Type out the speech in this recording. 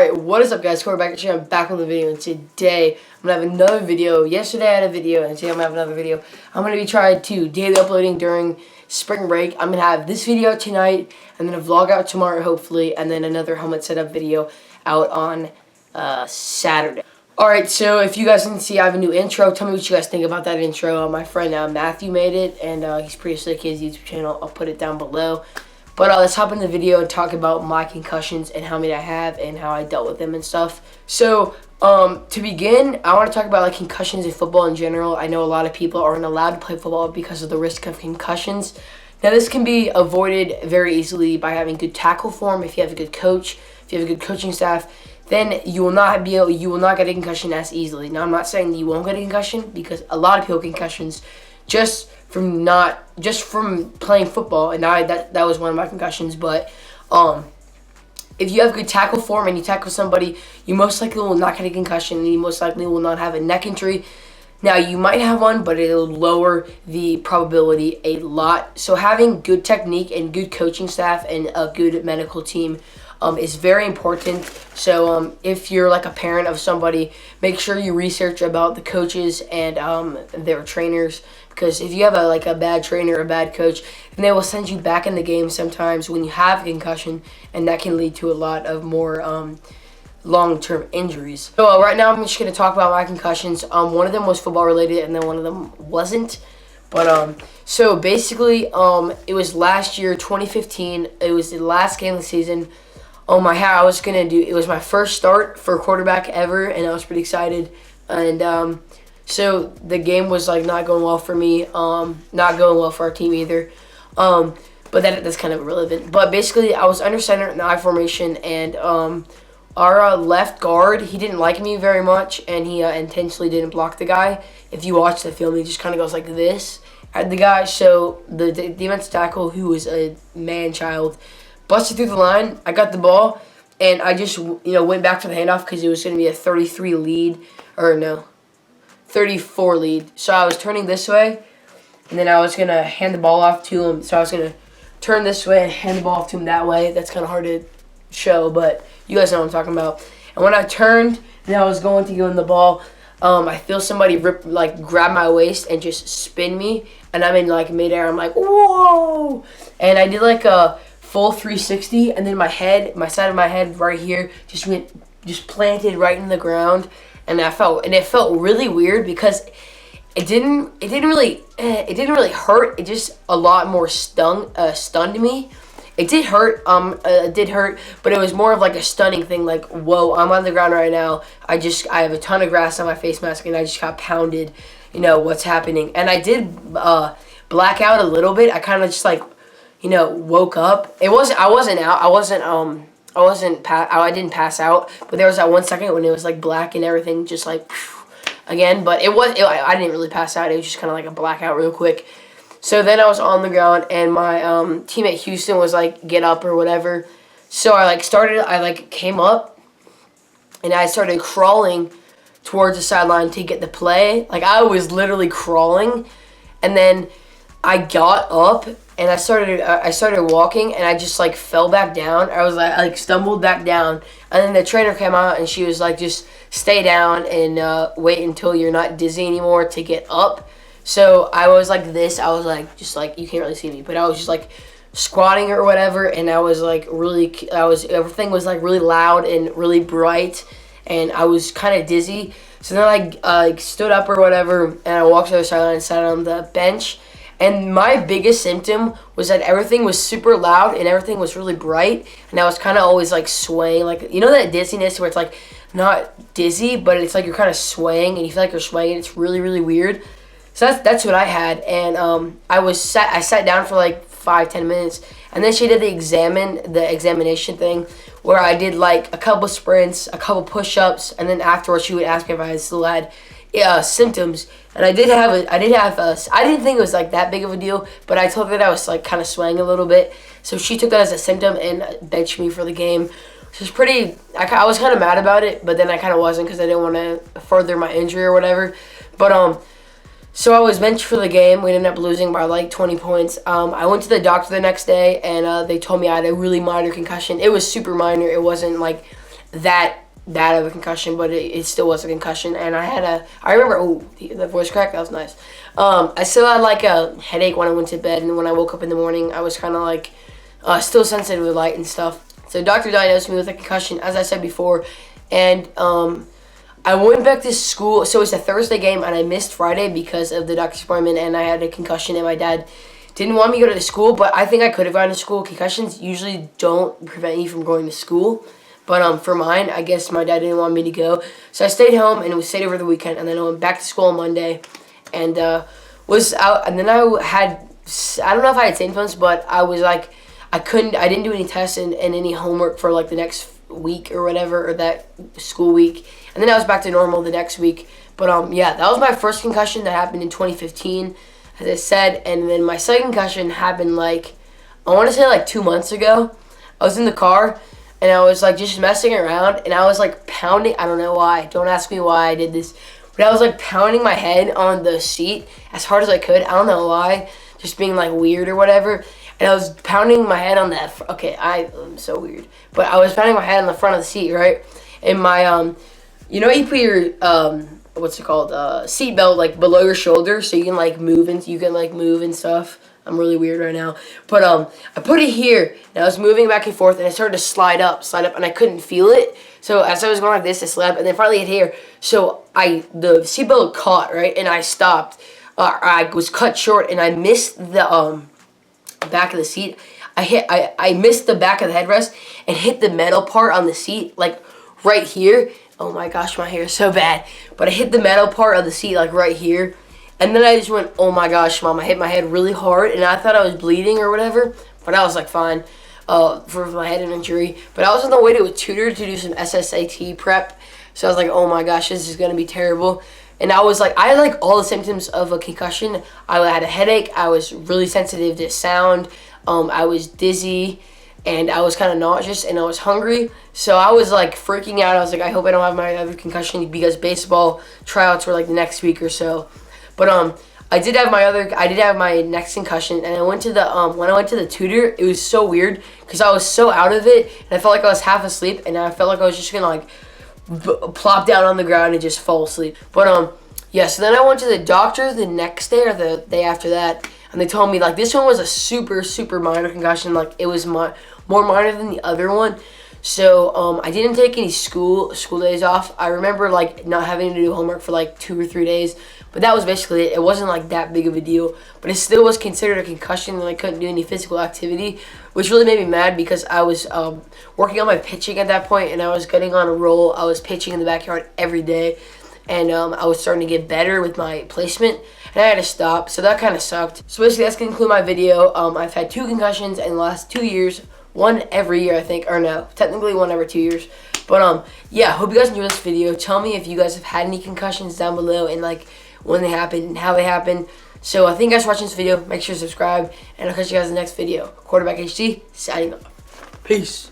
Alright, what is up guys, quarterback. Actually, I'm back on the video, and today I'm going to have another video. Yesterday I had a video, and today I'm going to have another video. I'm going to be trying to daily uploading during spring break. I'm going to have this video tonight, and then a vlog out tomorrow, hopefully, and then another helmet setup video out on Saturday. Alright, so if you guys didn't see, I have a new intro. Tell me what you guys think about that intro. My friend Matthew made it, and he's pretty sick. His YouTube channel, I'll put it down below. But let's hop in the video and talk about my concussions and how many I have and how I dealt with them and stuff. So, to begin, I want to talk about like concussions in football in general. I know a lot of people aren't allowed to play football because of the risk of concussions. Now, this can be avoided very easily by having good tackle form. If you have a good coach, if you have a good coaching staff, then you will not get a concussion as easily. Now, I'm not saying that you won't get a concussion, because a lot of people get concussions just from playing football, and that was one of my concussions. But if you have good tackle form and you tackle somebody, you most likely will not get a concussion, and you most likely will not have a neck injury. Now, you might have one, but it'll lower the probability a lot. So having good technique and good coaching staff and a good medical team is very important. So if you're like a parent of somebody, make sure you research about the coaches and their trainers, because if you have a bad trainer or a bad coach, then they will send you back in the game sometimes when you have a concussion, and that can lead to a lot of more long-term injuries. So right now I'm just going to talk about my concussions. One of them was football related, and then one of them wasn't. But so basically it was last year, 2015. It was the last game of the season. It was my first start for a quarterback ever, and I was pretty excited. And so the game was like not going well for me, not going well for our team either. But that's kind of irrelevant. But basically, I was under center in the I formation, and our left guard, he didn't like me very much, and he intentionally didn't block the guy. If you watch the film, he just kind of goes like this at the guy. So the defensive tackle, who was a man-child, busted through the line. I got the ball, and I just went back for the handoff because it was going to be a 34 lead. So I was turning this way, and then I was going to hand the ball off to him. So I was going to turn this way and hand the ball off to him that way. That's kind of hard to show, but you guys know what I'm talking about. And when I turned and I was going to go in the ball, I feel somebody grab my waist and just spin me, and I'm in midair. I'm like, whoa! And I did like a full 360, and then my side of my head right here just planted right in the ground, and it felt really weird because it didn't really hurt. It just a lot more stunned me. It did hurt, but it was more of like a stunning thing, like, whoa, I'm on the ground right now. I have a ton of grass on my face mask, and I just got pounded. What's happening? And I did black out a little bit. I kind of just woke up. I didn't pass out, but there was that 1 second when it was black and everything just again, but I didn't really pass out. It was just kind of like a blackout real quick. So then I was on the ground, and my teammate Houston was like, get up or whatever. So I came up, and I started crawling towards the sideline to get the play. I was literally crawling, and then I got up, and I started walking, and I just fell back down. I stumbled back down, and then the trainer came out, and she was like, just stay down and wait until you're not dizzy anymore to get up. So I was like this. I was you can't really see me, but I was just squatting or whatever, and I was everything was really loud and really bright, and I was kind of dizzy. So then I stood up or whatever, and I walked to the sideline and sat on the bench. And my biggest symptom was that everything was super loud and everything was really bright, and I was kind of always swaying, that dizziness where it's not dizzy, but it's you're kind of swaying and you feel like you're swaying. It's really, really weird. So that's what I had, and I sat down for 5-10 minutes, and then she did the examination thing where I did a couple sprints, a couple push-ups, and then afterwards she would ask me if I still had symptoms, and I didn't think it was that big of a deal, but I told her that I was kind of swaying a little bit, so she took that as a symptom and benched me for the game. Which was I was kind of mad about it, but then I kind of wasn't, because I didn't want to further my injury or whatever. But so I was benched for the game. We ended up losing by 20 points. I went to the doctor the next day, and they told me I had a really minor concussion. It was super minor. It wasn't that bad of a concussion, but it still was a concussion. And I remember, oh, the voice crack, that was nice. I still had like a headache when I went to bed, and when I woke up in the morning, I was kind of like still sensitive with light and stuff. So the doctor diagnosed me with a concussion, as I said before, and I went back to school. So it's a Thursday game, and I missed Friday because of the doctor's appointment, and I had a concussion, and my dad didn't want me to go to school, but I think I could have gone to school. Concussions usually don't prevent you from going to school. But for mine, I guess my dad didn't want me to go. So I stayed home and we stayed over the weekend. And then I went back to school on Monday and was out. And then I don't know if I had symptoms, but I was like, I didn't do any tests and any homework for like the next week or whatever, or that school week. And then I was back to normal the next week. But yeah, that was my first concussion that happened in 2015, as I said. And then my second concussion happened like, I want to say like 2 months ago. I was in the car. And I was like just messing around, and I was like pounding. I don't know why. Don't ask me why I did this. But I was like pounding my head on the seat as hard as I could. I don't know why. Just being like weird or whatever. And I was pounding my head on that. Okay, I'm so weird. But I was pounding my head on the front of the seat, right? And my, you know, you put your, what's it called? Seat belt like below your shoulder so you can like move and stuff. I'm really weird right now. But I put it here, and I was moving back and forth, and it started to slide up, and I couldn't feel it. So as I was going like this, it slid up, and then finally hit here. So the seatbelt caught, right, and I stopped. I was cut short, and I missed the back of the seat. I missed the back of the headrest and hit the metal part on the seat, like right here. Oh my gosh, my hair is so bad. But I hit the metal part of the seat, like right here. And then I just went, oh my gosh, Mom, I hit my head really hard, and I thought I was bleeding or whatever, but I was like fine for my head injury. But I was on the way to a tutor to do some SSAT prep, so I was like, oh my gosh, this is going to be terrible. And I was like, I had like all the symptoms of a concussion. I had a headache, I was really sensitive to sound, I was dizzy, and I was kind of nauseous, and I was hungry. So I was like freaking out. I was like, I hope I don't have my other concussion, because baseball tryouts were like the next week or so. But I did have my next concussion, and I went to the when I went to the tutor, it was so weird because I was so out of it, and I felt like I was half asleep, and I felt like I was just gonna like plop down on the ground and just fall asleep. But yeah, so then I went to the doctor the next day or the day after that, and they told me like this one was a super minor concussion, like it was more minor than the other one. So I didn't take any school days off. I remember like not having to do homework for like 2 or 3 days, but that was basically it. It wasn't like that big of a deal, but it still was considered a concussion, and I couldn't do any physical activity, which really made me mad because I was working on my pitching at that point, and I was getting on a roll. I was pitching in the backyard every day, and I was starting to get better with my placement, and I had to stop, so that kind of sucked. So basically that's going to conclude my video. I've had 2 concussions in the last 2 years. 1 every year, I think, or no, technically 1 every 2 years. But yeah, hope you guys enjoyed this video. Tell me if you guys have had any concussions down below, and like when they happened and how they happened. So thank you guys for watching this video. Make sure to subscribe, and I'll catch you guys in the next video. Quarterback HD signing off. Peace.